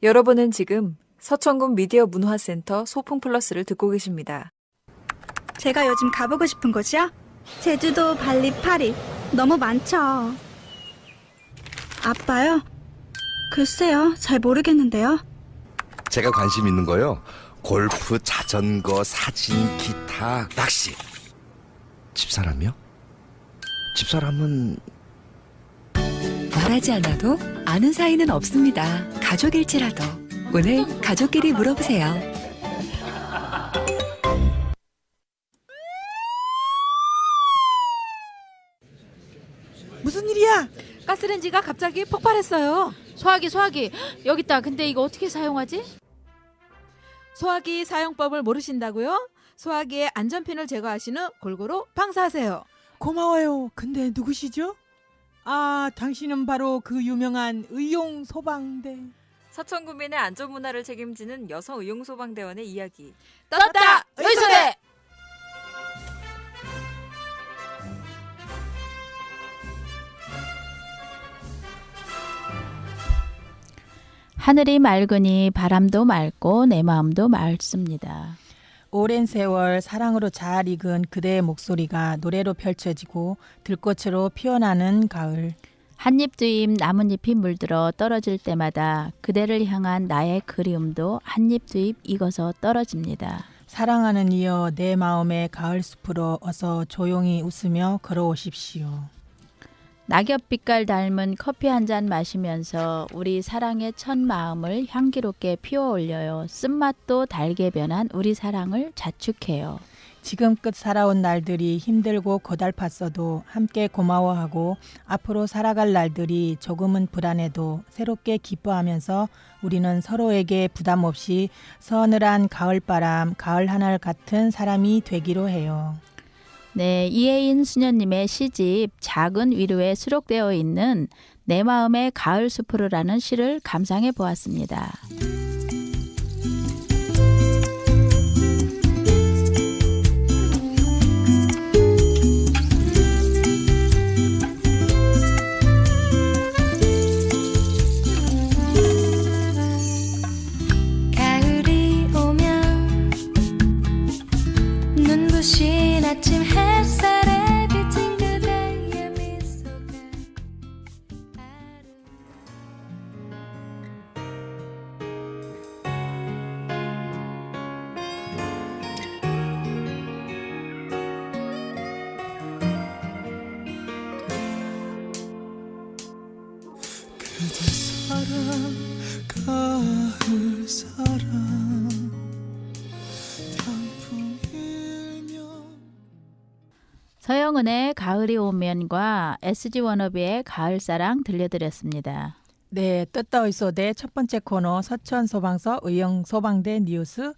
여러분은 지금 서천군 미디어 문화센터 소풍 플러스를 듣고 계십니다. 제가 요즘 가보고 싶은 곳이요? 제주도, 발리, 파리. 너무 많죠. 아빠요? 글쎄요, 잘 모르겠는데요. 제가 관심 있는 거요. 골프, 자전거, 사진, 기타, 낚시. 집사람이요? 집사람은 말하지 않아도 아는 사이는 없습니다. 가족일지라도 오늘 가족끼리 물어보세요. 무슨 일이야? 가스레인지가 갑자기 폭발했어요. 소화기 여기 있다. 근데 이거 어떻게 사용하지? 소화기 사용법을 모르신다고요? 소화기의 안전핀을 제거하시는 골고루 방사하세요. 고마워요. 근데 누구시죠? 아, 당신은 바로 그 유명한 의용 소방대. 서천군민의 안전문화를 책임지는 여성의용소방대원의 이야기. 떴다! 의소대! 하늘이 맑으니 바람도 맑고 내 마음도 맑습니다. 오랜 세월 사랑으로 잘 익은 그대의 목소리가 노래로 펼쳐지고 들꽃으로 피어나는 가을. 한입 두입 나뭇잎이 물들어 떨어질 때마다 그대를 향한 나의 그리움도 한입 두입 익어서 떨어집니다. 사랑하는 이여 내 마음의 가을 숲으로 어서 조용히 웃으며 걸어오십시오. 낙엽빛깔 닮은 커피 한 잔 마시면서 우리 사랑의 첫 마음을 향기롭게 피워올려요. 쓴맛도 달게 변한 우리 사랑을 자축해요. 지금껏 살아온 날들이 힘들고 고달팠어도 함께 고마워하고 앞으로 살아갈 날들이 조금은 불안해도 새롭게 기뻐하면서 우리는 서로에게 부담 없이 서늘한 가을바람, 가을 하늘 같은 사람이 되기로 해요. 네, 이혜인 수녀님의 시집 작은 위로에 수록되어 있는 내 마음의 가을 숲으로라는 시를 감상해 보았습니다. 가을이 오면 눈부신 아침 햇살에 비친 그대의 미소가 그대 사랑 가을 사랑 단풍 일면. 서영은의 가을이 오면과 SG 워너비의 가을사랑 들려드렸습니다. 네, 떴다 의소대 첫 번째 코너 서천 소방서 의용 소방대 뉴스.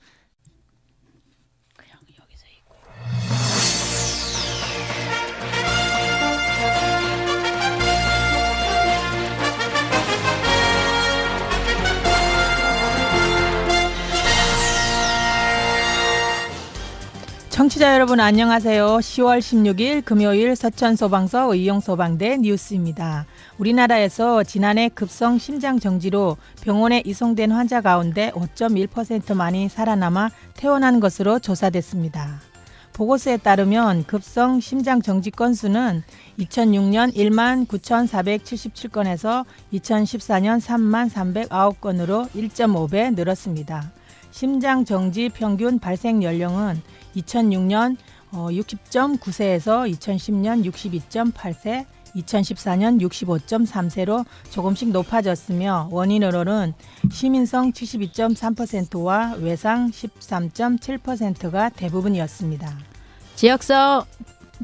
청취자 여러분 안녕하세요. 10월 16일 금요일 서천소방서 의용소방대 뉴스입니다. 우리나라에서 지난해 급성 심장정지로 병원에 이송된 환자 가운데 5.1%만이 살아남아 퇴원한 것으로 조사됐습니다. 보고서에 따르면 급성 심장정지 건수는 2006년 1만 9,477건에서 2014년 3만 309건으로 1.5배 늘었습니다. 심장정지 평균 발생 연령은 2006년 60.9세에서 2010년 62.8세, 2014년 65.3세로 조금씩 높아졌으며 원인으로는 시민성 72.3%와 외상 13.7%가 대부분이었습니다.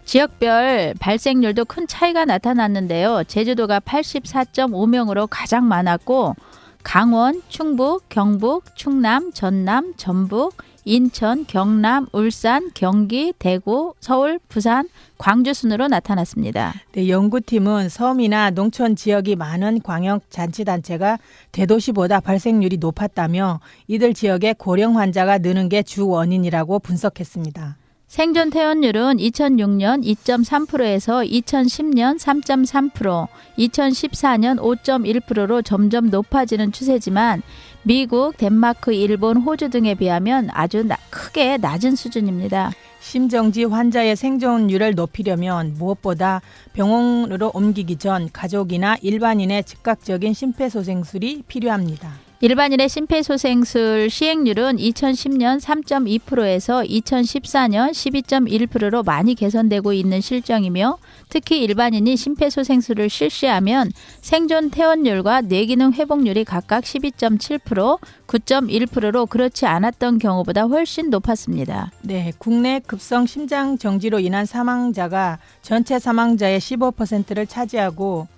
지역별 발생률도 큰 차이가 나타났는데요. 제주도가 84.5명으로 가장 많았고 강원, 충북, 경북, 충남, 전남, 전북, 인천, 경남, 울산, 경기, 대구, 서울, 부산, 광주 순으로 나타났습니다. 네, 연구팀은 섬이나 농촌 지역이 많은 광역자치단체가 대도시보다 발생률이 높았다며 이들 지역의 고령 환자가 느는 게 주 원인이라고 분석했습니다. 생존 퇴원율은 2006년 2.3%에서 2010년 3.3%, 2014년 5.1%로 점점 높아지는 추세지만 미국, 덴마크, 일본, 호주 등에 비하면 아주 크게 낮은 수준입니다. 심정지 환자의 생존율을 높이려면 무엇보다 병원으로 옮기기 전 가족이나 일반인의 즉각적인 심폐소생술이 필요합니다. 일반인의 심폐소생술 시행률은 2010년 3.2%에서 2014년 12.1%로 많이 개선되고 있는 실정이며 특히 일반인이 심폐소생술을 실시하면 생존 퇴원율과 뇌기능 회복률이 각각 12.7%, 9.1%로 그렇지 않았던 경우보다 훨씬 높았습니다. 네, 국내 급성 심장 정지로 인한 사망자가 전체 사망자의 15%를 차지하고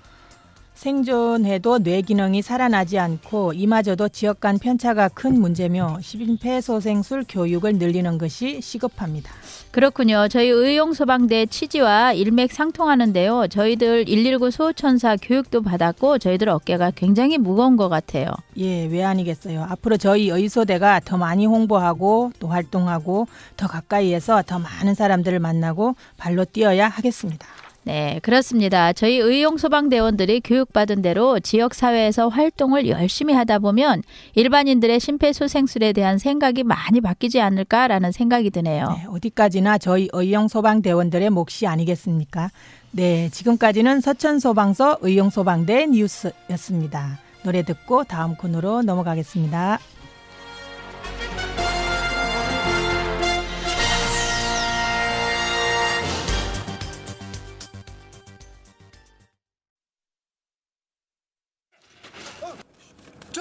생존해도 뇌 기능이 살아나지 않고 이마저도 지역 간 편차가 큰 문제며 심폐소생술 교육을 늘리는 것이 시급합니다. 그렇군요. 저희 의용소방대 취지와 일맥상통하는데요. 저희들 119 소천사 교육도 받았고 저희들 어깨가 굉장히 무거운 것 같아요. 예, 왜 아니겠어요. 앞으로 저희 의소대가 더 많이 홍보하고 또 활동하고 더 가까이에서 더 많은 사람들을 만나고 발로 뛰어야 하겠습니다. 네, 그렇습니다. 저희 의용소방대원들이 교육받은 대로 지역사회에서 활동을 열심히 하다 보면 일반인들의 심폐소생술에 대한 생각이 많이 바뀌지 않을까라는 생각이 드네요. 네, 어디까지나 저희 의용소방대원들의 몫이 아니겠습니까? 네, 지금까지는 서천소방서 의용소방대 뉴스였습니다. 노래 듣고 다음 코너로 넘어가겠습니다.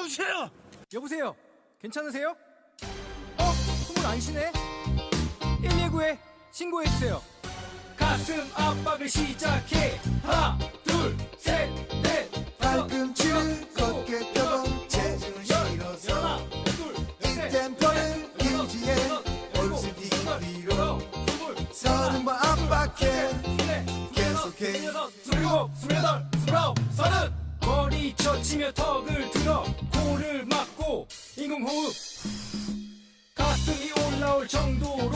여보세요. 여보세요. 괜찮으세요? 소문 아니시네? 119에 신고해주세요. 가슴 압박을 시작해. 하나, 둘, 셋, 넷, 발꿈치를 걷게 펴고 체중을 실어서 이 템포는 유지해 얼굴 뒤로 서는 번 압박해 계속해 27, 28, 29, 30 머리 젖히며 턱을 들어 코를 막고 인공호흡 가슴이 올라올 정도로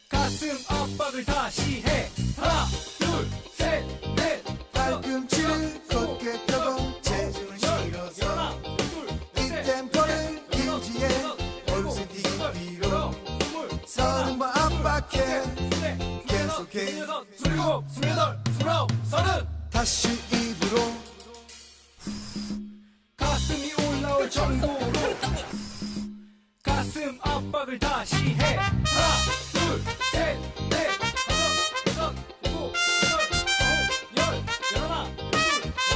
가슴 압박을 다시 해. 하나, 둘, 셋, 넷, 발꿈치를 걷게 펴고 체중을 실어서 이 템포는 유지해 얼굴 뒤로 서는 번 압박해 계속해 27, 28, 29, 30 다시 입으로 가슴이 올라올 정도로 가슴 압박을 다시 해. 하나, 둘, 셋, 넷, 다섯, 여섯, 일곱, 여덟, 아홉, 열, 열하나, 둘,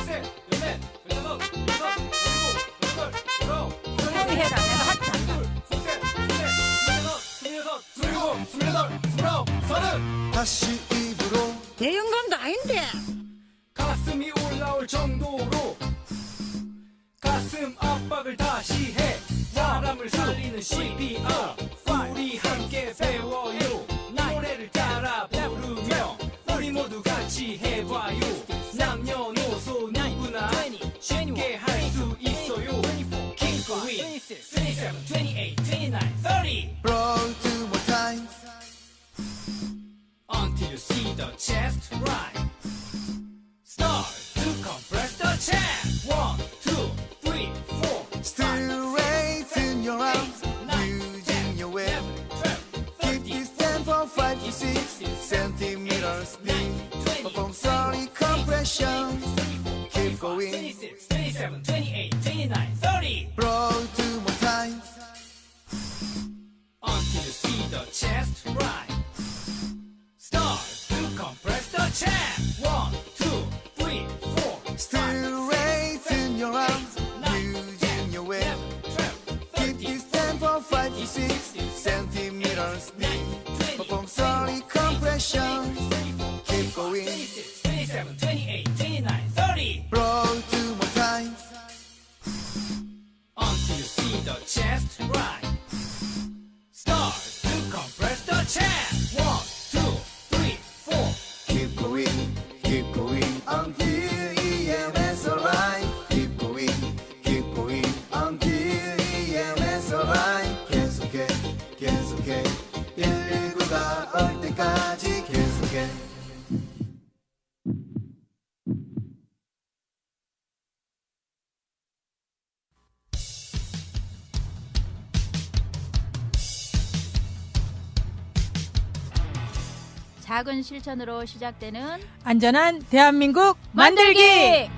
셋, 열넷, 열여섯, 일곱, 여덟, 열아홉, 스물여섯, 스물여덟, 스물아홉, 서른 다시 입으로 내 영감도 아닌데. 가슴이 올라올 정도로 가슴 압박을 다시 해. 사람을 살리는 CPR 우리 함께 배워요. 노래를 따라 부르며 우리 모두 같이 해봐요. 남녀노소 누구나 쉽게 할 수 있어요. Keep going 27, 28, 29, 30 Roll two more times Until you see the chest rise. Start to compress the chest. 1, 2, 3, 4 Still raising your arms using your weight Keep this tempo 5 to 6 centimeters deep Perform sorry compression Keep going 26, 27, 28, 29, 30 Roll two more times Until you see the chest rise. Start to compress the chest. 1, 2, 3, 4 Still raising your arms using your weight Keep this tempo 5 to 6 centimeters deep Perform sorry compression Keep going 26, 27, 28, 29, 30 Roll two more times Until 작은 실천으로 시작되는 안전한 대한민국 만들기!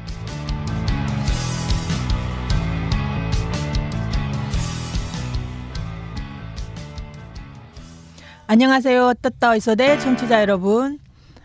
안녕하세요. 떴다이소대 청취자 여러분.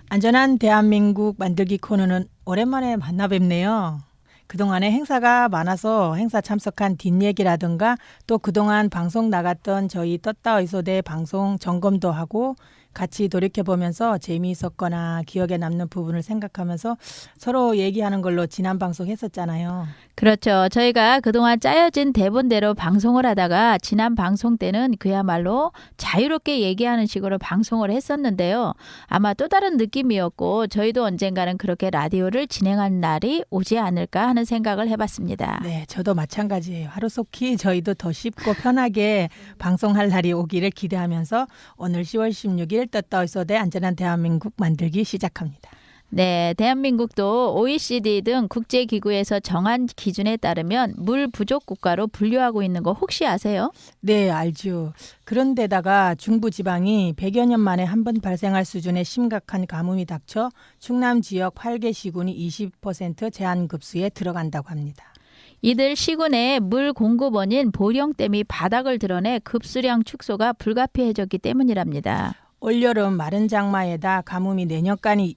안전한 대한민국 만들기 코너는 오랜만에 만나 뵙네요. 그동안에 행사가 많아서 행사 참석한 뒷얘기라든가 또 그동안 방송 나갔던 저희 떴다이소대 방송 점검도 하고 같이 돌이켜보면서 재미있었거나 기억에 남는 부분을 생각하면서 서로 얘기하는 걸로 지난 방송 했었잖아요. 그렇죠. 저희가 그동안 짜여진 대본대로 방송을 하다가 지난 방송 때는 그야말로 자유롭게 얘기하는 식으로 방송을 했었는데요. 아마 또 다른 느낌이었고 저희도 언젠가는 그렇게 라디오를 진행하는 날이 오지 않을까 하는 생각을 해봤습니다. 네, 저도 마찬가지예요. 하루속히 저희도 더 쉽고 편하게 방송할 날이 오기를 기대하면서 오늘 10월 16일 떴다이소대 안전한 대한민국 만들기 시작합니다. 네, 대한민국도 OECD 등 국제기구에서 정한 기준에 따르면 물 부족 국가로 분류하고 있는 거 혹시 아세요? 네, 알죠. 그런데다가 중부지방이 100여 년 만에 한 번 발생할 수준의 심각한 가뭄이 닥쳐 충남 지역 8개 시군이 20% 제한급수에 들어간다고 합니다. 이들 시군의 물 공급원인 보령댐이 바닥을 드러내 급수량 축소가 불가피해졌기 때문이랍니다. 올여름 마른 장마에다 가뭄이 내년까지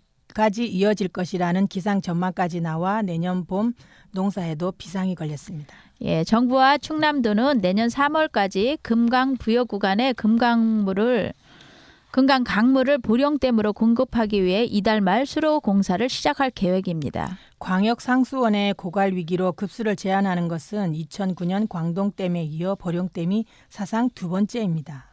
이어질 것이라는 기상 전망까지 나와 내년 봄 농사에도 비상이 걸렸습니다. 예, 정부와 충남도는 내년 3월까지 금강 부여 구간의 금강물을 보령댐으로 공급하기 위해 이달 말 수로 공사를 시작할 계획입니다. 광역상수원의 고갈 위기로 급수를 제한하는 것은 2009년 광동댐에 이어 보령댐이 사상 두 번째입니다.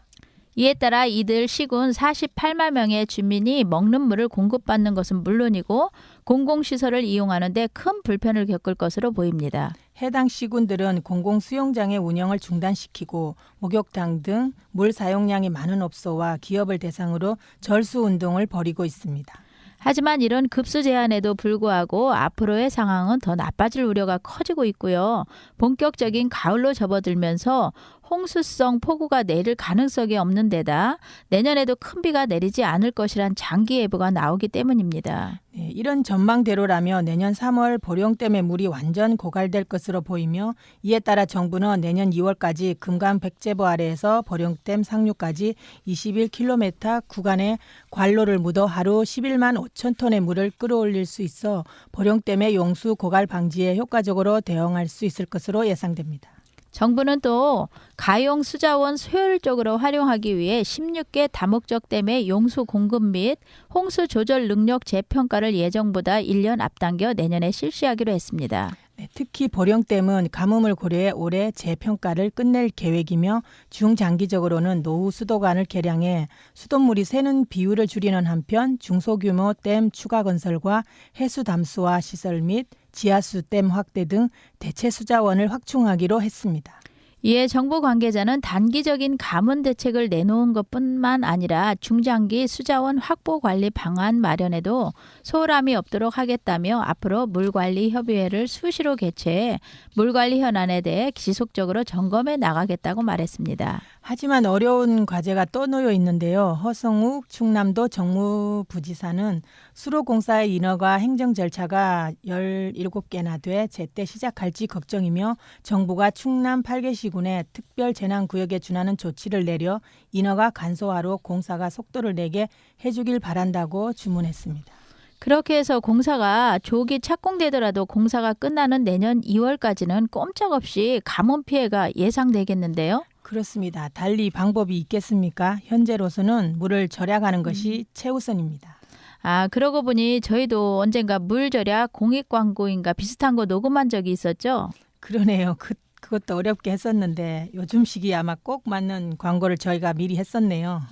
이에 따라 이들 시군 48만 명의 주민이 먹는 물을 공급받는 것은 물론이고 공공시설을 이용하는 데 큰 불편을 겪을 것으로 보입니다. 해당 시군들은 공공수영장의 운영을 중단시키고 목욕탕 등 물 사용량이 많은 업소와 기업을 대상으로 절수운동을 벌이고 있습니다. 하지만 이런 급수 제한에도 불구하고 앞으로의 상황은 더 나빠질 우려가 커지고 있고요. 본격적인 가을로 접어들면서 홍수성 폭우가 내릴 가능성이 없는 데다 내년에도 큰 비가 내리지 않을 것이란 장기 예보가 나오기 때문입니다. 네, 이런 전망대로라면 내년 3월 보령댐의 물이 완전 고갈될 것으로 보이며 이에 따라 정부는 내년 2월까지 금강 백제보 아래에서 보령댐 상류까지 21km 구간에 관로를 묻어 하루 11만 5천 톤의 물을 끌어올릴 수 있어 보령댐의 용수 고갈 방지에 효과적으로 대응할 수 있을 것으로 예상됩니다. 정부는 또 가용 수자원 효율적으로 활용하기 위해 16개 다목적 댐의 용수 공급 및 홍수 조절 능력 재평가를 예정보다 1년 앞당겨 내년에 실시하기로 했습니다. 네, 특히 보령댐은 가뭄을 고려해 올해 재평가를 끝낼 계획이며 중장기적으로는 노후 수도관을 개량해 수돗물이 새는 비율을 줄이는 한편 중소규모 댐 추가 건설과 해수 담수화 시설 및 지하수 댐 확대 등 대체 수자원을 확충하기로 했습니다. 이에 정부 관계자는 단기적인 가뭄 대책을 내놓은 것뿐만 아니라 중장기 수자원 확보 관리 방안 마련에도 소홀함이 없도록 하겠다며 앞으로 물관리 협의회를 수시로 개최해 물관리 현안에 대해 지속적으로 점검해 나가겠다고 말했습니다. 하지만 어려운 과제가 또 놓여 있는데요. 허성욱 충남도 정무부지사는 수로공사의 인허가 행정 절차가 17개나 돼 제때 시작할지 걱정이며 정부가 충남 8개 시군에 특별 재난구역에 준하는 조치를 내려 인허가 간소화로 공사가 속도를 내게 해주길 바란다고 주문했습니다. 그렇게 해서 공사가 조기 착공되더라도 공사가 끝나는 내년 2월까지는 꼼짝없이 가뭄 피해가 예상되겠는데요. 그렇습니다. 달리 방법이 있겠습니까? 현재로서는 물을 절약하는 것이 최우선입니다. 아, 그러고 보니 저희도 언젠가 물 절약 공익 광고인가 비슷한 거 녹음한 적이 있었죠? 그러네요. 그것도 어렵게 했었는데 요즘 시기에 아마 꼭 맞는 광고를 저희가 미리 했었네요.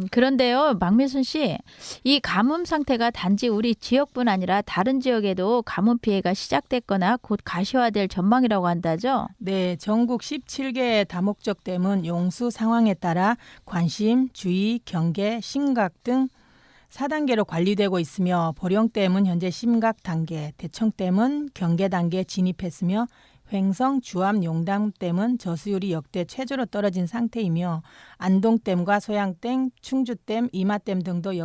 그런데요, 박미순 씨, 이 가뭄 상태가 단지 우리 지역뿐 아니라 다른 지역에도 가뭄 피해가 시작됐거나 곧 가시화될 전망이라고 한다죠? 네, 전국 17개 다목적 댐은 용수 상황에 따라 관심, 주의, 경계, 심각 등 4단계로 관리되고 있으며 보령댐은 현재 심각 단계, 대청댐은 경계 단계에 진입했으며 횡성, 주암, 용담댐은 저수율이 역대 최저로 떨어진 상태이며 안동댐과 소양댐, 충주댐, 이마댐 등도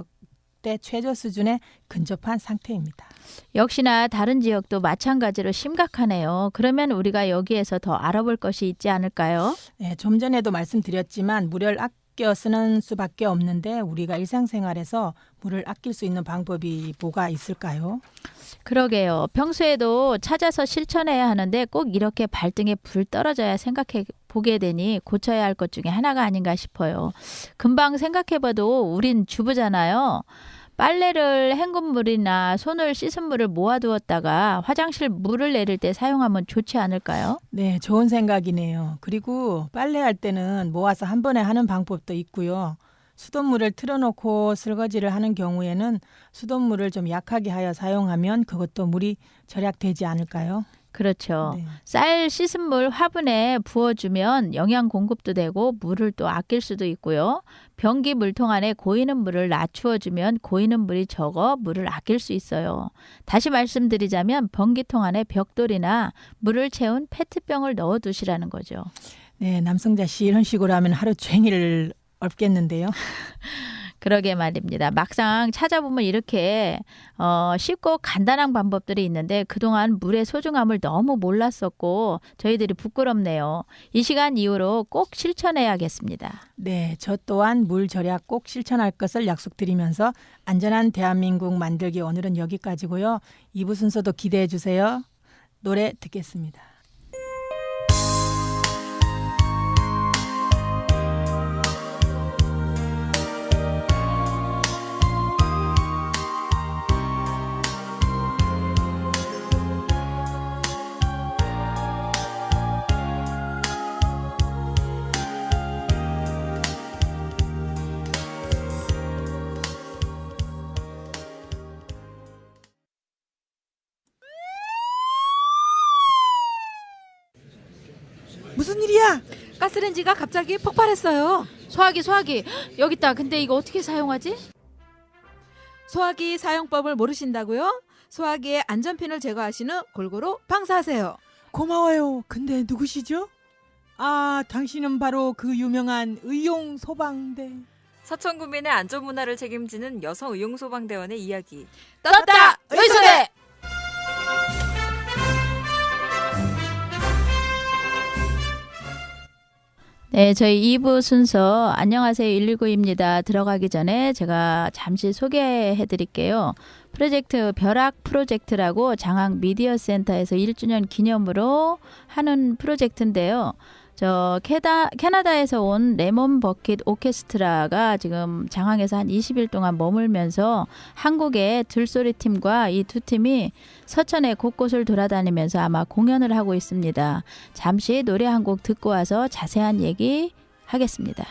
역대 최저 수준에 근접한 상태입니다. 역시나 다른 지역도 마찬가지로 심각하네요. 그러면 우리가 여기에서 더 알아볼 것이 있지 않을까요? 네, 좀 전에도 말씀드렸지만 물을 아껴 쓰는 수밖에 없는데 우리가 일상생활에서 물을 아낄 수 있는 방법이 뭐가 있을까요? 그러게요. 평소에도 찾아서 실천해야 하는데 꼭 이렇게 발등에 불 떨어져야 생각해 보게 되니 고쳐야 할 것 중에 하나가 아닌가 싶어요. 금방 생각해봐도 우린 주부잖아요. 빨래를 헹군 물이나 손을 씻은 물을 모아두었다가 화장실 물을 내릴 때 사용하면 좋지 않을까요? 네, 좋은 생각이네요. 그리고 빨래할 때는 모아서 한 번에 하는 방법도 있고요. 수돗물을 틀어놓고 설거지를 하는 경우에는 수돗물을 좀 약하게 하여 사용하면 그것도 물이 절약되지 않을까요? 그렇죠. 네. 쌀 씻은 물 화분에 부어주면 영양 공급도 되고 물을 또 아낄 수도 있고요. 변기 물통 안에 고이는 물을 낮추어주면 고이는 물이 적어 물을 아낄 수 있어요. 다시 말씀드리자면 변기통 안에 벽돌이나 물을 채운 페트병을 넣어두시라는 거죠. 네, 남성자 씨 이런 식으로 하면 하루 종일 얽겠는데요. 그러게 말입니다. 막상 찾아보면 이렇게 쉽고 간단한 방법들이 있는데 그동안 물의 소중함을 너무 몰랐었고 저희들이 부끄럽네요. 이 시간 이후로 꼭 실천해야겠습니다. 네, 저 또한 물 절약 꼭 실천할 것을 약속드리면서 안전한 대한민국 만들기 오늘은 여기까지고요. 2부 순서도 기대해 주세요. 노래 듣겠습니다. 무슨 일이야? 가스레인지가 갑자기 폭발했어요. 소화기 여기 있다. 근데 이거 어떻게 사용하지? 소화기 사용법을 모르신다고요? 소화기의 안전핀을 제거하신 후 골고루 방사하세요. 고마워요. 근데 누구시죠? 아, 당신은 바로 그 유명한 의용 소방대. 서천구민의 안전문화를 책임지는 여성의용소방대원의 이야기. 떴다! 의소대! 네, 저희 2부 순서 안녕하세요 119입니다. 들어가기 전에 제가 잠시 소개해 드릴게요. 프로젝트 벼락 프로젝트라고 장학 미디어 센터에서 1주년 기념으로 하는 프로젝트인데요. 저 캐나다에서 온 레몬 버킷 오케스트라가 지금 장항에서 한 20일 동안 머물면서 한국의 들소리 팀과 이 두 팀이 서천의 곳곳을 돌아다니면서 아마 공연을 하고 있습니다. 잠시 노래 한 곡 듣고 와서 자세한 얘기 하겠습니다.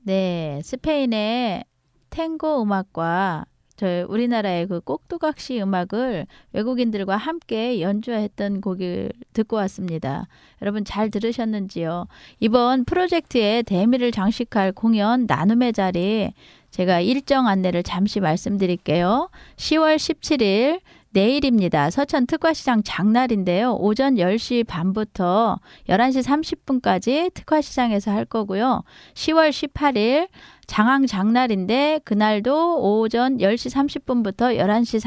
네, 스페인의 탱고 음악과 저희 우리나라의 그 꼭두각시 음악을 외국인들과 함께 연주했던 곡을 듣고 왔습니다. 여러분 잘 들으셨는지요? 이번 프로젝트의 대미를 장식할 공연 나눔의 자리 제가 일정 안내를 잠시 말씀드릴게요. 10월 17일 내일입니다. 서천 특화시장 장날인데요. 오전 10시 반부터 11시 30분까지 특화시장에서 할 거고요. 10월 18일 장항 장날인데 그날도 오전 10시 30분부터 11시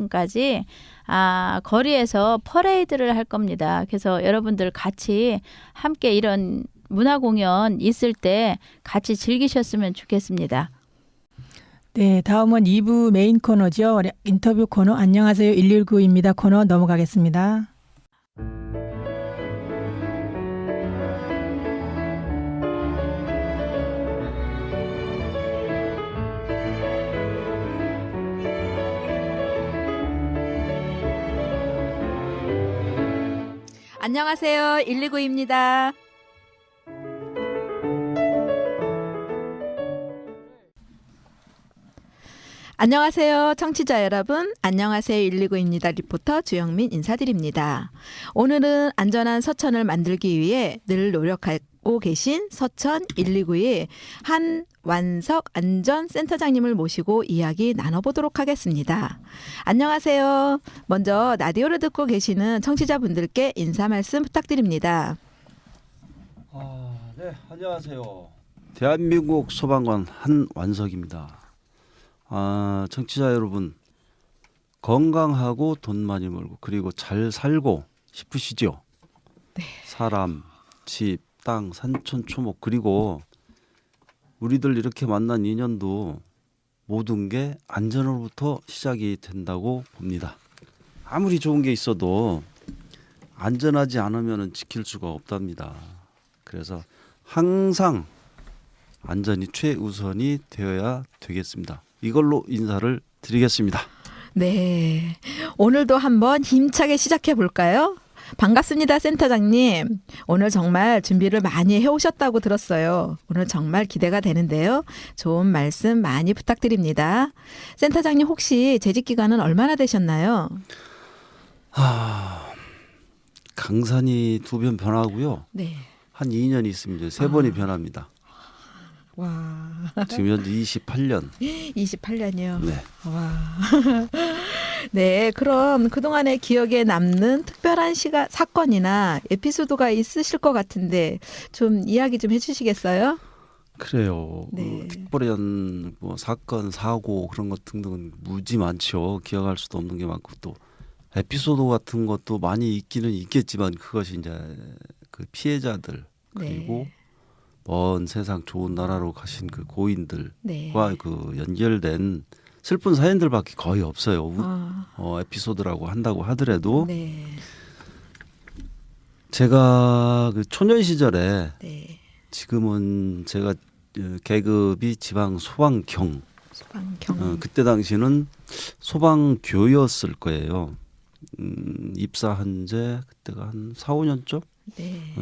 30분까지 거리에서 퍼레이드를 할 겁니다. 그래서 여러분들 같이 함께 이런 문화공연 있을 때 같이 즐기셨으면 좋겠습니다. 네, 다음은 2부 메인 코너죠. 인터뷰 코너 안녕하세요 119입니다. 코너 넘어가겠습니다. 안녕하세요. 119입니다. 안녕하세요. 청취자 여러분. 안녕하세요. 119입니다. 리포터 주영민 인사드립니다. 오늘은 안전한 서천을 만들기 위해 늘 노력하고 계신 서천 119의 한완석 안전센터장님을 모시고 이야기 나눠보도록 하겠습니다. 안녕하세요. 먼저 라디오를 듣고 계시는 청취자분들께 인사 말씀 부탁드립니다. 네, 안녕하세요. 대한민국 소방관 한완석입니다. 청취자 여러분, 건강하고 돈 많이 벌고 그리고 잘 살고 싶으시죠? 네. 사람, 집, 땅, 산천, 초목 그리고 우리들 이렇게 만난 인연도 모든 게 안전으로부터 시작이 된다고 봅니다. 아무리 좋은 게 있어도 안전하지 않으면 지킬 수가 없답니다. 그래서 항상 안전이 최우선이 되어야 되겠습니다. 이걸로 인사를 드리겠습니다. 네. 오늘도 한번 힘차게 시작해 볼까요? 반갑습니다, 센터장님. 오늘 정말 준비를 많이 해오셨다고 들었어요. 오늘 정말 기대가 되는데요. 좋은 말씀 많이 부탁드립니다. 센터장님 혹시 재직 기간은 얼마나 되셨나요? 강산이 2번 변하고요. 네. 한 2년 있으면 이제 3번이 변합니다. 와. 지금 현재 28년. 28년이요. 네. 와. 네, 그럼 그동안의 기억에 남는 특별한 사건이나 에피소드가 있으실 것 같은데 좀 이야기 좀 해주시겠어요? 그래요. 네. 특별한 뭐 사건, 사고 그런 것 등등은 무지 많죠. 기억할 수도 없는 게 많고 또 에피소드 같은 것도 많이 있기는 있겠지만 그것이 이제 그 피해자들 그리고 네. 먼 세상 좋은 나라로 가신 그 고인들과 네. 그 연결된 슬픈 사연들밖에 거의 없어요. 에피소드라고 한다고 하더라도 네. 제가 그 초년 시절에 네. 지금은 제가 계급이 지방 소방경. 소방경. 그때 당시는 소방교였을 거예요. 입사한 지 그때가 한 4, 5년쯤? 네.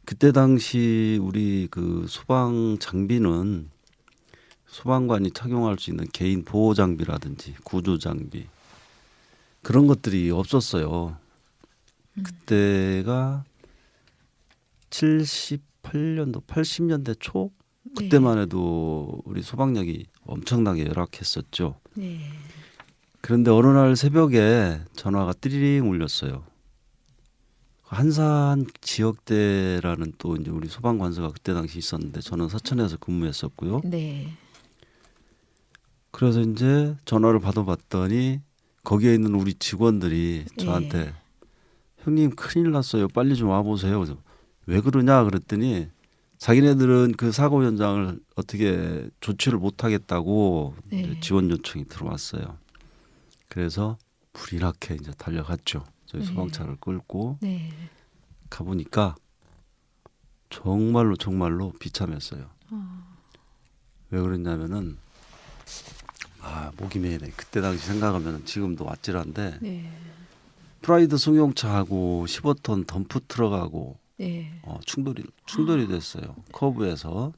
그때 당시 우리 그 소방 장비는 소방관이 착용할 수 있는 개인 보호 장비라든지 구조 장비 그런 것들이 없었어요. 그때가 78년도 80년대 초 그때만 해도 우리 소방력이 엄청나게 열악했었죠. 네. 그런데 어느 날 새벽에 전화가 띠리링 울렸어요. 한산 지역대라는 또 이제 우리 소방관서가 그때 당시 있었는데 저는 서천에서 근무했었고요. 네. 그래서 이제 전화를 받아봤더니 거기에 있는 우리 직원들이 저한테 형님 큰일 났어요. 빨리 좀 와보세요. 그래서 왜 그러냐 그랬더니 자기네들은 그 사고 현장을 어떻게 조치를 못하겠다고 지원 요청이 들어왔어요. 그래서 불이 나게 이제 달려갔죠. 저희 소방차를 끌고 가보니까 정말로 비참했어요. 왜 그랬냐면은 목이 메이네. 그때 당시 생각하면 지금도 아찔한데 프라이드 승용차하고 15톤 덤프 트럭하고 충돌이 됐어요. 커브에서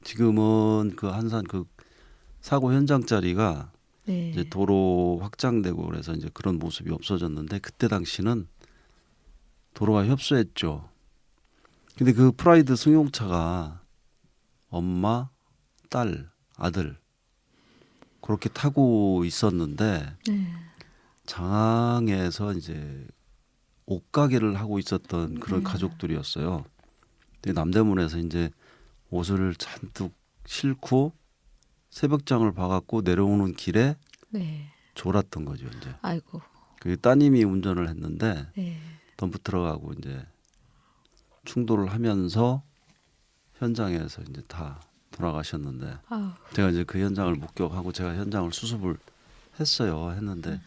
지금은 그 한산 그 사고 현장 자리가 네. 이제 도로 확장되고 그래서 이제 그런 모습이 없어졌는데 그때 당시는 도로가 협소했죠. 근데 그 프라이드 승용차가 엄마, 딸, 아들 그렇게 타고 있었는데 네. 장항에서 이제 옷가게를 하고 있었던 그런 네. 가족들이었어요. 근데 남대문에서 이제 옷을 잔뜩 싣고 새벽장을 봐갖고 내려오는 길에 네. 졸았던 거죠. 이제 아이고. 그 따님이 운전을 했는데 네. 덤프 트럭하고 이제 충돌을 하면서 현장에서 이제 다 돌아가셨는데 아우. 제가 이제 그 현장을 목격하고 제가 현장을 수습을 했는데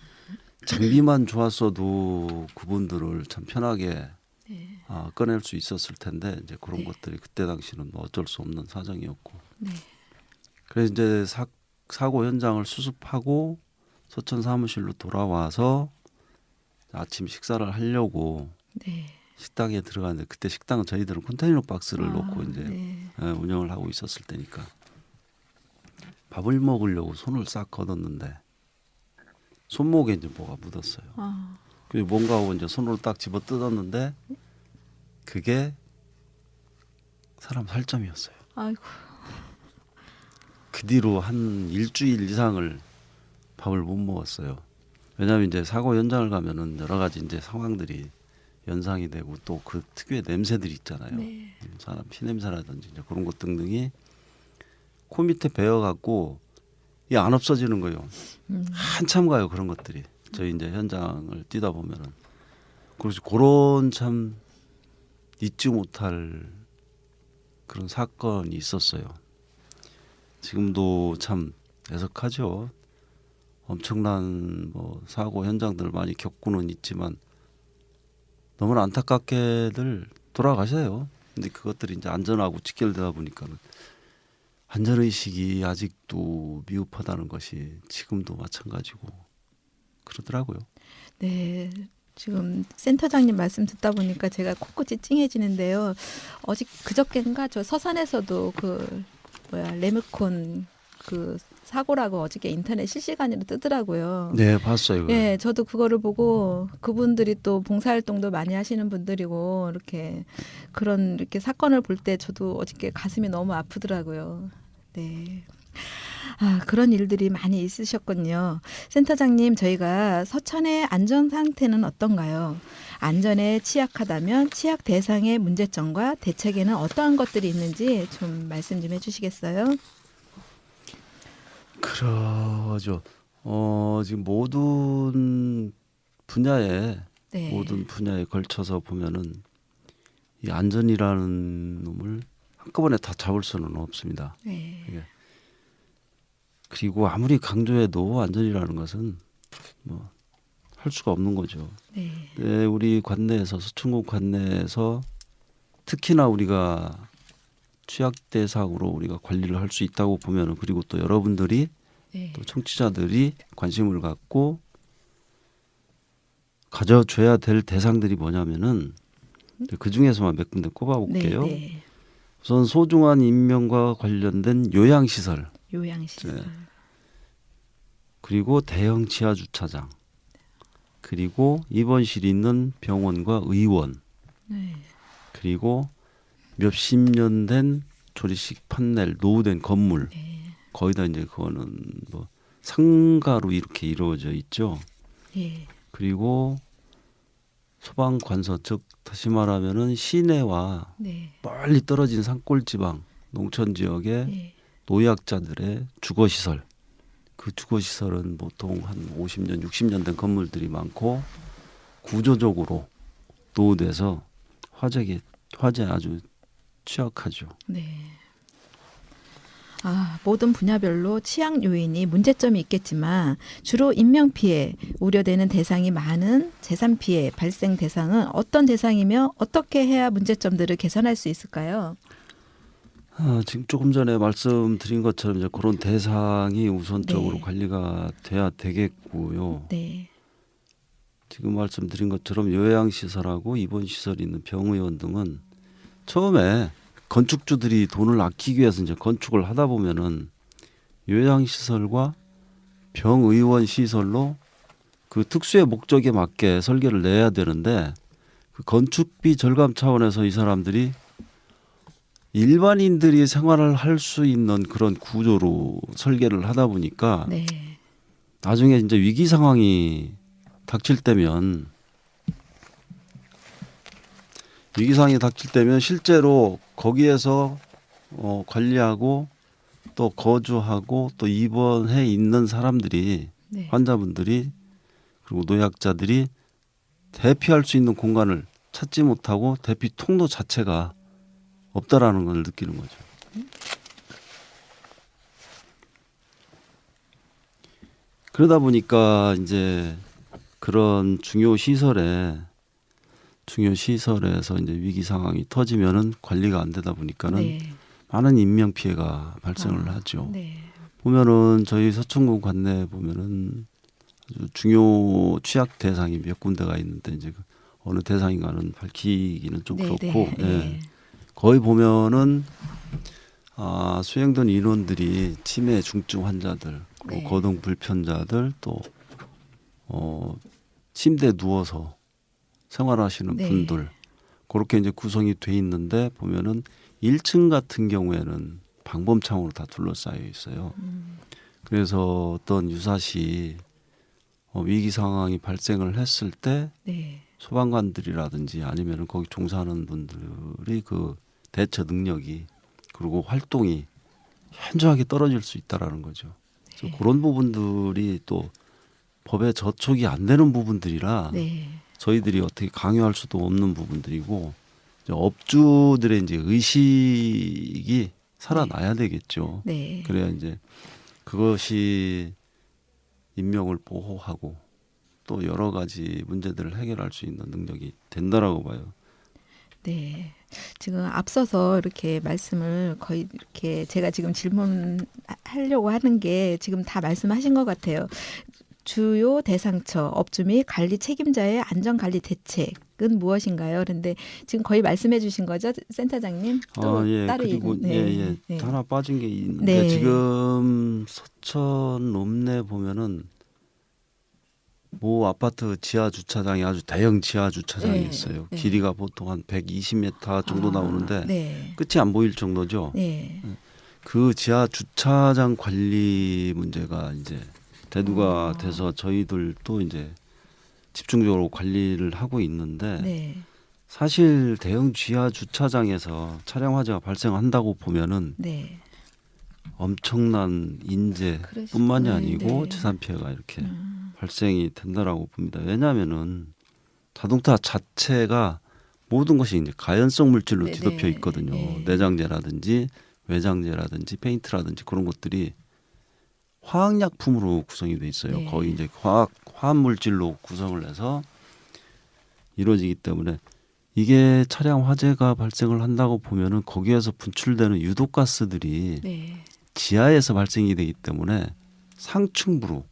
장비만 좋았어도 그분들을 참 편하게 네. 꺼낼 수 있었을 텐데 이제 그런 네. 것들이 그때 당시는 뭐 어쩔 수 없는 사정이었고 네. 그래서 이제 사고 현장을 수습하고 서천 사무실로 돌아와서 아침 식사를 하려고 네. 식당에 들어갔는데 그때 식당은 저희들은 컨테이너 박스를 놓고 이제 네. 운영을 하고 있었을 때니까 밥을 먹으려고 손을 싹 걷었는데 손목에 이제 뭐가 묻었어요. 아. 그리고 뭔가 하고 이제 손으로 딱 집어 뜯었는데 그게 사람 살점이었어요. 아이고. 그 뒤로 한 일주일 이상을 밥을 못 먹었어요. 왜냐하면 이제 사고 현장을 가면은 여러 가지 이제 상황들이 연상이 되고 또 그 특유의 냄새들이 있잖아요. 네. 사람 피 냄새라든지 이제 그런 것 등등이 코 밑에 배어갖고 이 안 없어지는 거예요. 한참 가요 그런 것들이. 저희 이제 현장을 뛰다 보면은 그래서 그런 참 잊지 못할 그런 사건이 있었어요. 지금도 참 애석하죠. 엄청난 뭐 사고 현장들을 많이 겪고는 있지만 너무나 안타깝게들 돌아가셔요. 근데 그것들이 이제 안전하고 직결되다 보니까는 안전의식이 아직도 미흡하다는 것이 지금도 마찬가지고 그러더라고요. 네. 지금 센터장님 말씀 듣다 보니까 제가 코끝이 찡해지는데요. 그저께인가 저 서산에서도 레미콘 그 사고라고 어저께 인터넷 실시간으로 뜨더라고요. 네, 봤어요. 예, 저도 그거를 보고 그분들이 또 봉사활동도 많이 하시는 분들이고 이렇게 사건을 볼 때 저도 어저께 가슴이 너무 아프더라고요. 네. 그런 일들이 많이 있으셨군요. 센터장님, 저희가 서천의 안전 상태는 어떤가요? 안전에 취약하다면 취약 대상의 문제점과 대책에는 어떠한 것들이 있는지 좀 말씀 좀 해주시겠어요? 그러죠. 지금 모든 분야에 걸쳐서 보면은 이 안전이라는 놈을 한꺼번에 다 잡을 수는 없습니다. 네. 예. 그리고 아무리 강조해도 안전이라는 것은 뭐 할 수가 없는 거죠. 네. 네, 우리 관내에서 서천군 관내에서 특히나 우리가 취약 대상으로 우리가 관리를 할 수 있다고 보면은 그리고 또 여러분들이 또 청취자들이 관심을 갖고 가져줘야 될 대상들이 뭐냐면은 그 중에서만 몇 군데 꼽아볼게요. 우선 소중한 인명과 관련된 요양시설. 요양시설. 그리고 대형 지하 주차장. 그리고 입원실이 있는 병원과 의원. 그리고 몇십 년 된 조리식 판넬 노후된 건물. 거의 다 이제 그거는 뭐 상가로 이렇게 이루어져 있죠. 그리고 소방 관서 즉 다시 말하면은 시내와 멀리 떨어진 산골 지방 농촌 지역의 노약자들의 주거 시설. 그 주거 시설은 보통 한 50년, 60년 된 건물들이 많고 구조적으로 노후돼서 화재에 아주 취약하죠. 네. 모든 분야별로 취약 요인이 문제점이 있겠지만 주로 인명 피해, 우려되는 대상이 많은 재산 피해 발생 대상은 어떤 대상이며 어떻게 해야 문제점들을 개선할 수 있을까요? 지금 조금 전에 말씀드린 것처럼 이제 그런 대상이 우선적으로 관리가 돼야 되겠고요. 지금 말씀드린 것처럼 요양시설하고 입원시설이 있는 병의원 등은 처음에 건축주들이 돈을 아끼기 위해서 이제 건축을 하다 보면은 요양시설과 병의원 시설로 그 특수의 목적에 맞게 설계를 내야 되는데 그 건축비 절감 차원에서 이 사람들이 일반인들이 생활을 할 수 있는 그런 구조로 설계를 하다 보니까 네. 나중에 이제 위기 상황이 닥칠 때면 실제로 거기에서 관리하고 또 거주하고 또 입원해 있는 사람들이 네. 환자분들이 그리고 노약자들이 대피할 수 있는 공간을 찾지 못하고 대피 통로 자체가 없다라는 걸 느끼는 거죠. 그러다 보니까 이제 그런 중요 시설에서 이제 위기 상황이 터지면은 관리가 안 되다 보니까는 네. 많은 인명 피해가 발생을 하죠. 네. 보면은 저희 서천군 관내에 보면은 아주 중요 취약 대상이 몇 군데가 있는데 이제 어느 대상인가는 밝히기는 좀 네, 그렇고 네, 예. 네. 거의 보면은 수행된 인원들이 치매 중증 환자들 그리고 네. 거동 불편자들 또 침대에 누워서 생활하시는 네. 분들 그렇게 이제 구성이 돼 있는데 보면은 1층 같은 경우에는 방범창으로 다 둘러싸여 있어요. 그래서 어떤 유사시 위기 상황이 발생을 했을 때 네. 소방관들이라든지 아니면은 거기 종사하는 분들이 그 대처 능력이 그리고 활동이 현저하게 떨어질 수 있다라는 거죠. 그래서 그런 부분들이 또 법에 저촉이 안 되는 부분들이라 네. 저희들이 어떻게 강요할 수도 없는 부분들이고 이제 업주들의 이제 의식이 살아나야 되겠죠. 네. 그래야 이제 그것이 인명을 보호하고 또 여러 가지 문제들을 해결할 수 있는 능력이 된다라고 봐요. 네. 지금 앞서서 이렇게 말씀을 거의 이렇게 제가 지금 질문하려고 하는 게 지금 다 말씀하신 것 같아요. 주요 대상처, 업주 및 관리 책임자의 안전관리 대책은 무엇인가요? 그런데 지금 거의 말씀해 주신 거죠, 센터장님? 또 예. 따로 그리고 네. 네. 하나 빠진 게 있는데 네. 지금 서천 읍내 보면은 모 아파트 지하 주차장이 아주 대형 지하 주차장이 네. 있어요. 네. 길이가 보통 한 120m 정도 나오는데 네. 끝이 안 보일 정도죠. 네. 그 지하 주차장 관리 문제가 이제 대두가 돼서 저희들도 이제 집중적으로 관리를 하고 있는데 네. 사실 대형 지하 주차장에서 차량 화재가 발생한다고 보면은 네. 엄청난 인재뿐만이 아니고 네. 재산 피해가 이렇게 발생이 된다라고 봅니다. 왜냐하면은 자동차 자체가 모든 것이 이제 가연성 물질로 네, 뒤덮여 네. 있거든요. 네. 내장재라든지 외장재라든지 페인트라든지 그런 것들이 화학약품으로 구성이 돼 있어요. 네. 거의 이제 화학 물질로 구성을 해서 이루어지기 때문에 이게 차량 화재가 발생을 한다고 보면은 거기에서 분출되는 유독가스들이 네. 지하에서 발생이 되기 때문에 상층부로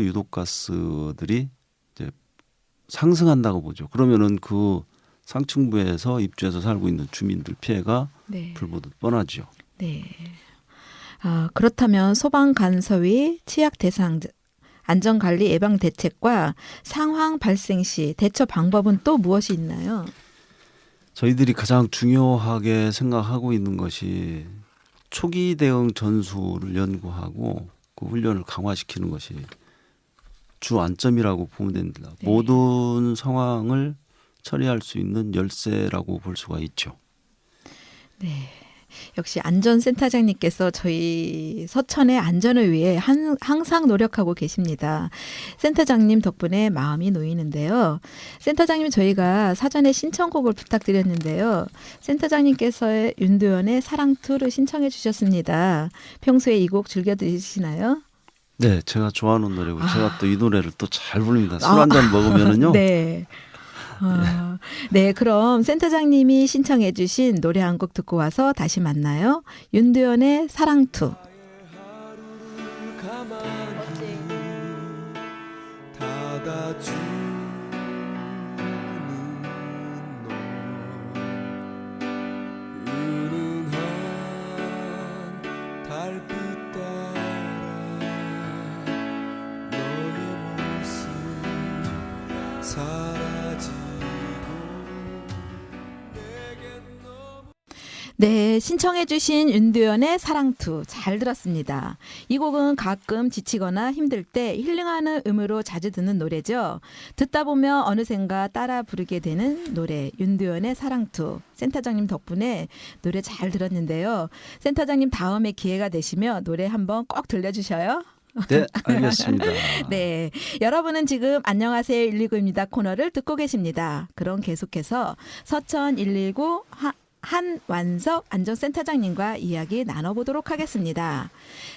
유독가스들이 이제 상승한다고 보죠. 그러면은 그 상층부에서 입주해서 살고 있는 주민들 피해가 네. 불보듯 뻔하죠. 네. 그렇다면 소방 간섭이 취약 대상 안전관리 예방 대책과 상황 발생 시 대처 방법은 또 무엇이 있나요? 저희들이 가장 중요하게 생각하고 있는 것이 초기 대응 전술을 연구하고 그 훈련을 강화시키는 것이 주 안점이라고 보면 됩니다. 네. 모든 상황을 처리할 수 있는 열쇠라고 볼 수가 있죠. 네. 역시 안전센터장님께서 저희 서천의 안전을 위해 항상 노력하고 계십니다. 센터장님 덕분에 마음이 놓이는데요. 센터장님 저희가 사전에 신청곡을 부탁드렸는데요. 센터장님께서 윤도현의 사랑투를 신청해 주셨습니다. 평소에 이 곡 즐겨 들으시나요? 네, 제가 좋아하는 노래고 제가 또 이 노래를 또 잘 부릅니다. 술 한 잔 먹으면은요. 네. 네, 그럼 센터장님이 신청해 주신 노래 한 곡 듣고 와서 다시 만나요. 윤도현의 사랑투. 네, 신청해주신 윤도현의 사랑투 잘 들었습니다. 이 곡은 가끔 지치거나 힘들 때 힐링하는 음으로 자주 듣는 노래죠. 듣다 보면 어느샌가 따라 부르게 되는 노래 윤도현의 사랑투. 센터장님 덕분에 노래 잘 들었는데요. 센터장님 다음에 기회가 되시면 노래 한번 꼭 들려주셔요. 네, 알겠습니다. 네, 여러분은 지금 안녕하세요 119입니다 코너를 듣고 계십니다. 그럼 계속해서 서천 119 한완석 안전센터장님과 이야기 나눠보도록 하겠습니다.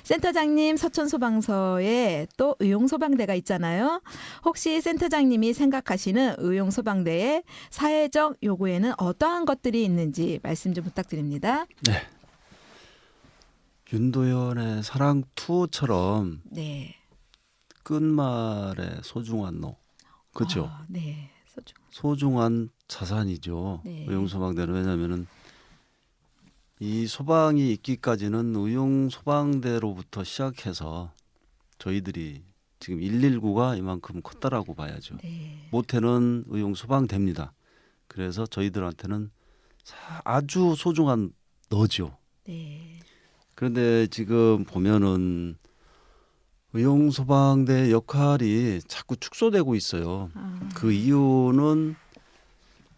센터장님 서천소방서에 또 의용소방대가 있잖아요. 혹시 센터장님이 생각하시는 의용소방대의 사회적 요구에는 어떠한 것들이 있는지 말씀 좀 부탁드립니다. 네. 윤도현의 사랑 2처럼 네. 끝말에 소중한 너. 그렇죠? 네. 소중한 자산이죠. 네. 의용소방대는 왜냐하면은 이 소방이 있기까지는 의용소방대로부터 시작해서 저희들이 지금 119가 이만큼 컸다라고 봐야죠. 네. 모태는 의용소방대입니다. 그래서 저희들한테는 아주 소중한 너죠. 네. 그런데 지금 보면은 의용소방대 역할이 자꾸 축소되고 있어요. 그 이유는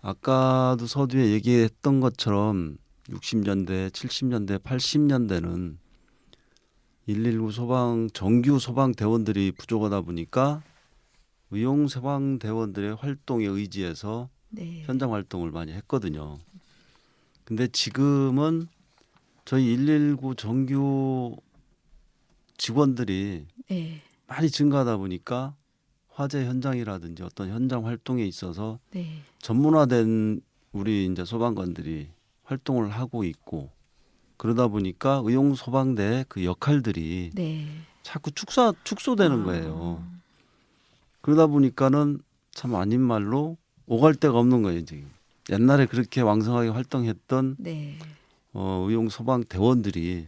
아까도 서두에 얘기했던 것처럼 60년대, 70년대, 80년대는 119 소방 정규 소방대원들이 부족하다 보니까 의용소방대원들의 활동에 의지해서 네. 현장 활동을 많이 했거든요. 근데 지금은 저희 119 정규 직원들이 네. 많이 증가하다 보니까 화재 현장이라든지 어떤 현장 활동에 있어서 네. 전문화된 우리 이제 소방관들이 활동을 하고 있고 그러다 보니까 의용소방대의 그 역할들이 네. 자꾸 축소되는 거예요. 그러다 보니까는 참 아닌 말로 오갈 데가 없는 거예요. 지금 옛날에 그렇게 왕성하게 활동했던 네. 의용소방대원들이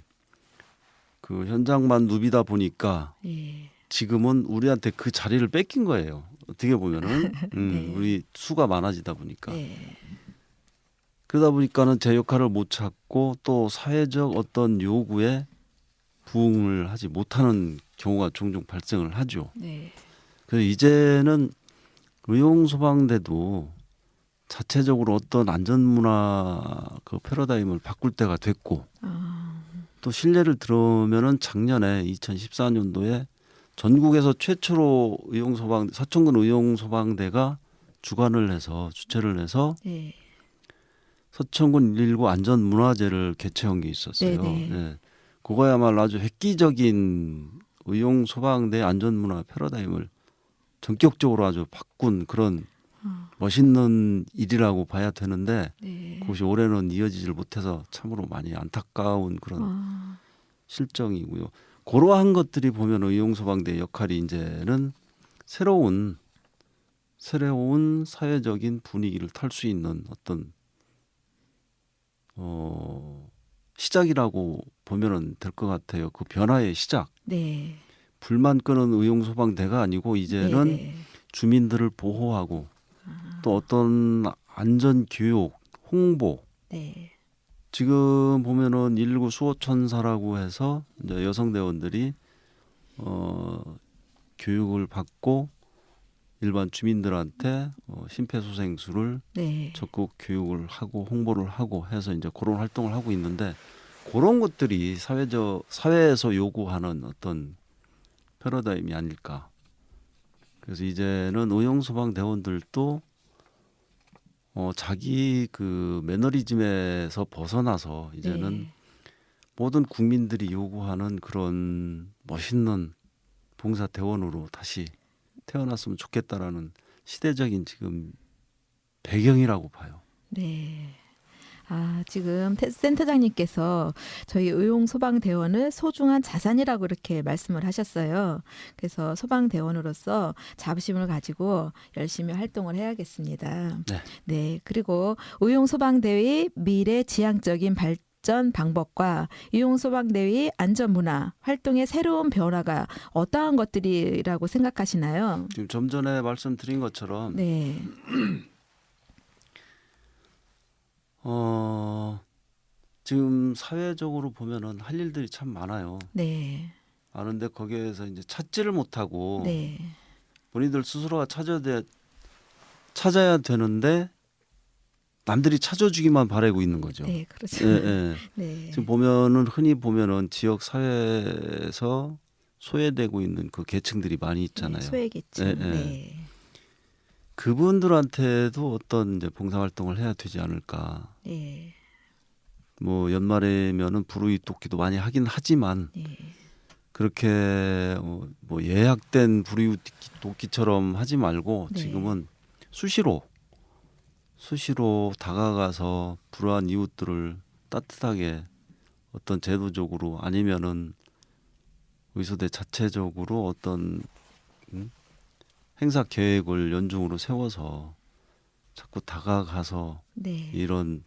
그 현장만 누비다 보니까 예. 지금은 우리한테 그 자리를 뺏긴 거예요. 어떻게 보면은 네. 우리 수가 많아지다 보니까 네. 그러다 보니까는 제 역할을 못 찾고 또 사회적 어떤 요구에 부응을 하지 못하는 경우가 종종 발생을 하죠. 네. 그래서 이제는 의용소방대도 자체적으로 어떤 안전문화 그 패러다임을 바꿀 때가 됐고 또 실례를 들으면은 작년에 2014년도에 전국에서 최초로 서천군 의용소방대가 주관을 해서 주최를 해서 네. 서천군 119 안전문화제를 개최한 게 있었어요. 네네. 네. 그거야말로 아주 획기적인 의용소방대 안전문화 패러다임을 전격적으로 아주 바꾼 그런 멋있는 일이라고 봐야 되는데 네. 그것이 올해는 이어지질 못해서 참으로 많이 안타까운 그런 실정이고요. 그러한 것들이 보면 의용소방대의 역할이 이제는 새로운 사회적인 분위기를 탈 수 있는 어떤 시작이라고 보면 될 것 같아요. 그 변화의 시작. 네. 불만 끄는 의용소방대가 아니고 이제는 네네. 주민들을 보호하고 또 어떤 안전교육, 홍보. 네. 지금 보면은 119 수호천사라고 해서 이제 여성대원들이 교육을 받고 일반 주민들한테 심폐소생술을 네. 적극 교육을 하고 홍보를 하고 해서 이제 그런 활동을 하고 있는데 그런 것들이 사회에서 요구하는 어떤 패러다임이 아닐까. 그래서 이제는 의용소방대원들도 자기 그 매너리즘에서 벗어나서 이제는 네. 모든 국민들이 요구하는 그런 멋있는 봉사대원으로 다시 태어났으면 좋겠다라는 시대적인 지금 배경이라고 봐요. 네. 지금 센터장님께서 저희 의용소방대원을 소중한 자산이라고 이렇게 말씀을 하셨어요. 그래서 소방대원으로서 자부심을 가지고 열심히 활동을 해야겠습니다. 네. 네. 그리고 의용소방대의 미래 지향적인 발전 방법과 의용소방대의 안전문화 활동의 새로운 변화가 어떠한 것들이라고 생각하시나요? 지금 좀 전에 말씀드린 것처럼 네. 지금 사회적으로 보면은 할 일들이 참 많아요. 네. 많은데 거기에서 이제 찾지를 못하고 네. 본인들 스스로가 찾아야 되는데 남들이 찾아주기만 바라고 있는 거죠. 네, 그렇죠. 예, 예. 네. 지금 보면은 흔히 보면은 지역 사회에서 소외되고 있는 그 계층들이 많이 있잖아요. 네, 소외계층. 예, 예. 네. 그분들한테도 어떤 이제 봉사활동을 해야 되지 않을까. 네. 뭐 연말에면은 불우이웃돕기도 많이 하긴 하지만 네. 그렇게 뭐 예약된 불우이웃돕기처럼 하지 말고 네. 지금은 수시로 다가가서 불우한 이웃들을 따뜻하게 어떤 제도적으로 아니면은 의소대 자체적으로 어떤 행사 계획을 연중으로 세워서 자꾸 다가가서 네. 이런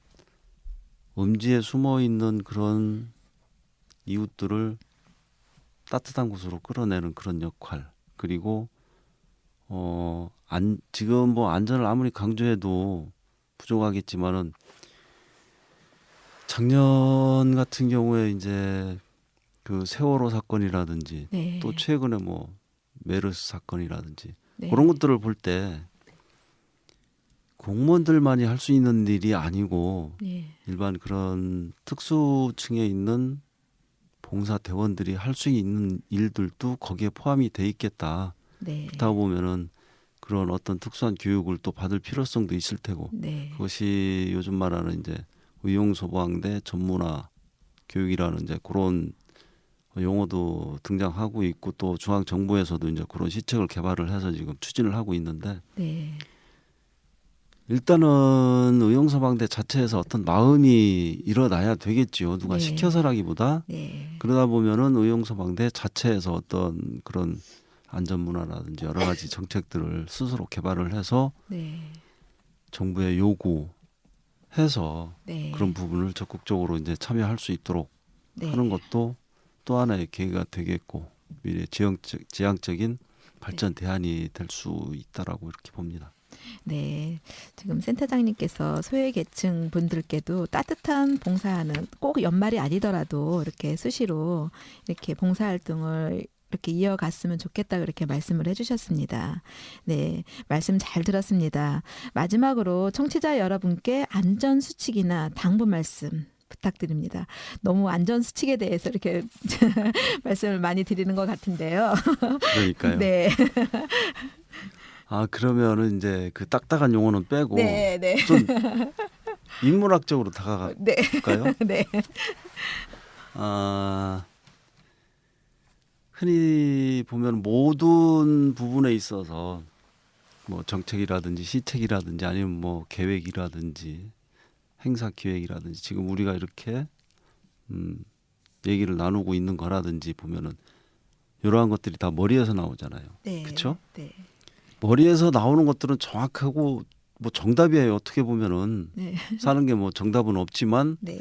음지에 숨어 있는 그런 이웃들을 따뜻한 곳으로 끌어내는 그런 역할. 그리고 지금 뭐 안전을 아무리 강조해도 부족하겠지만은 작년 같은 경우에 이제 그 세월호 사건이라든지 네. 또 최근에 뭐 메르스 사건이라든지 네. 그런 것들을 볼 때 공무원들만이 할 수 있는 일이 아니고 네. 일반 그런 특수층에 있는 봉사대원들이 할 수 있는 일들도 거기에 포함이 돼 있겠다. 네. 그렇다 보면은 그런 어떤 특수한 교육을 또 받을 필요성도 있을 테고 네. 그것이 요즘 말하는 이제 의용소방대 전문화 교육이라는 이제 그런 용어도 등장하고 있고 또 중앙정부에서도 이제 그런 시책을 개발을 해서 지금 추진을 하고 있는데 네. 일단은 의용소방대 자체에서 어떤 마음이 일어나야 되겠지요. 누가 네. 시켜서라기보다 네. 그러다 보면은 의용소방대 자체에서 어떤 그런 안전문화라든지 여러 가지 정책들을 스스로 개발을 해서 네. 정부에 요구해서 네. 그런 부분을 적극적으로 이제 참여할 수 있도록 네. 하는 것도 또 하나의 계기가 되겠고 미래 지향적인 발전 대안이 될 수 있다라고 이렇게 봅니다. 네, 지금 센터장님께서 소외계층 분들께도 따뜻한 봉사하는 꼭 연말이 아니더라도 이렇게 수시로 이렇게 봉사활동을 이렇게 이어갔으면 좋겠다 그렇게 말씀을 해주셨습니다. 네, 말씀 잘 들었습니다. 마지막으로 청취자 여러분께 안전수칙이나 당부 말씀 부탁드립니다. 너무 안전수칙에 대해서 이렇게 말씀을 많이 드리는 것 같은데요. 그러니까요. 네. 아 그러면은 이제 그 딱딱한 용어는 빼고 네, 네. 좀 인문학적으로 다가갈까요? 네. 아 흔히 보면 모든 부분에 있어서 뭐 정책이라든지 시책이라든지 아니면 뭐 계획이라든지 행사 기획이라든지 지금 우리가 이렇게 얘기를 나누고 있는 거라든지 보면은 이러한 것들이 다 머리에서 나오잖아요. 네. 그렇죠? 네. 머리에서 나오는 것들은 정확하고 뭐 정답이에요. 어떻게 보면은 네. 사는 게 뭐 정답은 없지만 네.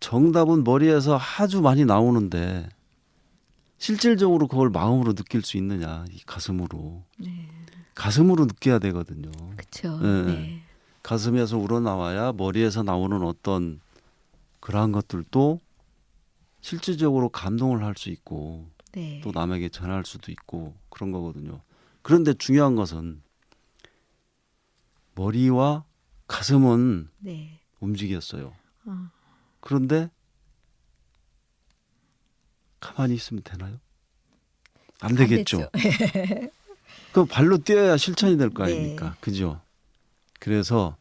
정답은 머리에서 아주 많이 나오는데 실질적으로 그걸 마음으로 느낄 수 있느냐 이 가슴으로 네. 가슴으로 느껴야 되거든요. 그렇죠. 네. 네. 가슴에서 우러나와야 머리에서 나오는 어떤 그러한 것들도 실질적으로 감동을 할 수 있고 네. 또 남에게 전할 수도 있고 그런 거거든요. 그런데 중요한 것은 머리와 가슴은 네. 움직였어요. 어. 그런데 가만히 있으면 되나요? 안 되겠죠. 그 발로 뛰어야 실천이 될 거 아닙니까? 네. 그죠? 그래서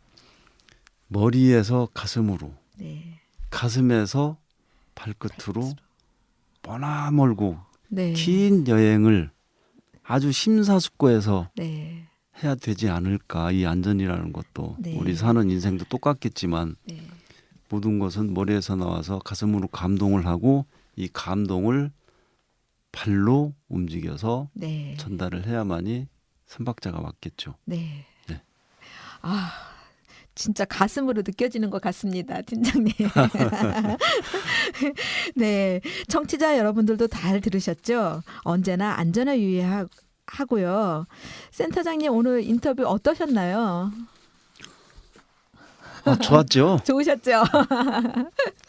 머리에서 가슴으로, 네. 가슴에서 발끝으로 뻔하멀고 네. 긴 여행을 아주 심사숙고해서 네. 해야 되지 않을까. 이 안전이라는 것도 네. 우리 사는 인생도 똑같겠지만 네. 모든 것은 머리에서 나와서 가슴으로 감동을 하고 이 감동을 발로 움직여서 네. 전달을 해야만이 삼박자가 맞겠죠. 네. 네. 아, 진짜 가슴으로 느껴지는 것 같습니다, 팀장님. 네, 청취자 여러분들도 잘 들으셨죠? 언제나 안전에 유의하고요. 센터장님 오늘 인터뷰 어떠셨나요? 좋았죠. 좋으셨죠?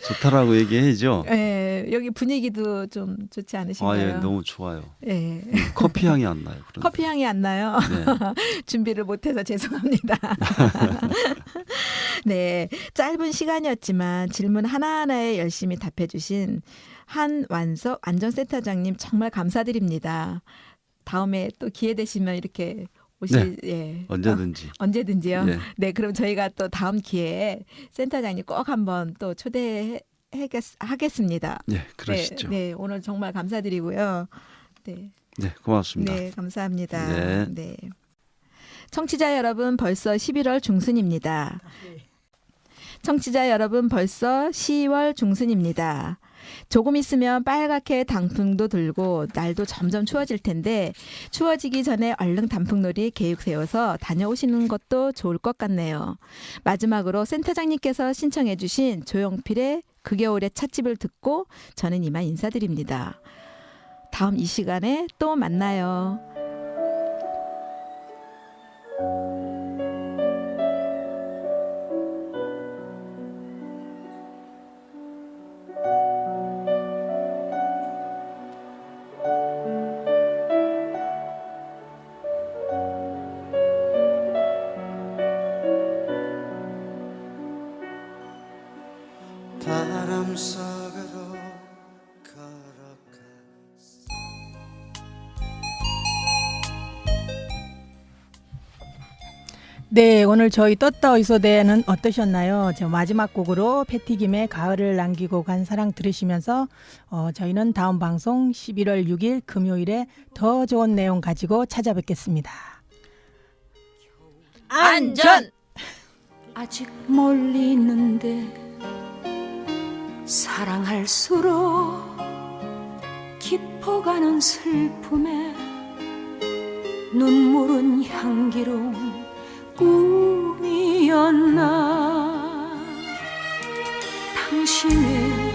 좋다라고 얘기해야죠. 예, 여기 분위기도 좀 좋지 않으신가요? 아, 예, 너무 좋아요. 예. 커피 향이 안 나요. 그런데. 커피 향이 안 나요. 네. 준비를 못해서 죄송합니다. 네, 짧은 시간이었지만 질문 하나하나에 열심히 답해주신 한완석 안전센터장님 정말 감사드립니다. 다음에 또 기회 되시면 이렇게 네, 예. 언제든지. 언제든지요. 네. 네, 그럼 저희가 또 다음 기회에 센터장님 꼭 한번 또 초대하겠습니다. 네, 그러시죠. 네, 네, 오늘 정말 감사드리고요. 네. 네, 고맙습니다. 네, 감사합니다. 네. 네. 청취자 여러분, 벌써 11월 중순입니다. 청취자 여러분, 벌써 10월 중순입니다. 조금 있으면 빨갛게 단풍도 들고 날도 점점 추워질 텐데 추워지기 전에 얼른 단풍놀이 계획 세워서 다녀오시는 것도 좋을 것 같네요. 마지막으로 센터장님께서 신청해 주신 조용필의 그 겨울의 찻집을 듣고 저는 이만 인사드립니다. 다음 이 시간에 또 만나요. 바람 속으로 걸어가 네, 오늘 저희 떴다 의소대는 어떠셨나요? 저 마지막 곡으로 패티김의 가을을 남기고 간 사랑 들으시면서 저희는 다음 방송 11월 6일 금요일에 더 좋은 내용 가지고 찾아뵙겠습니다. 안전! 아직 멀리 있는데 사랑할수록 깊어가는 슬픔에 눈물은 향기로운 꿈이었나 당신의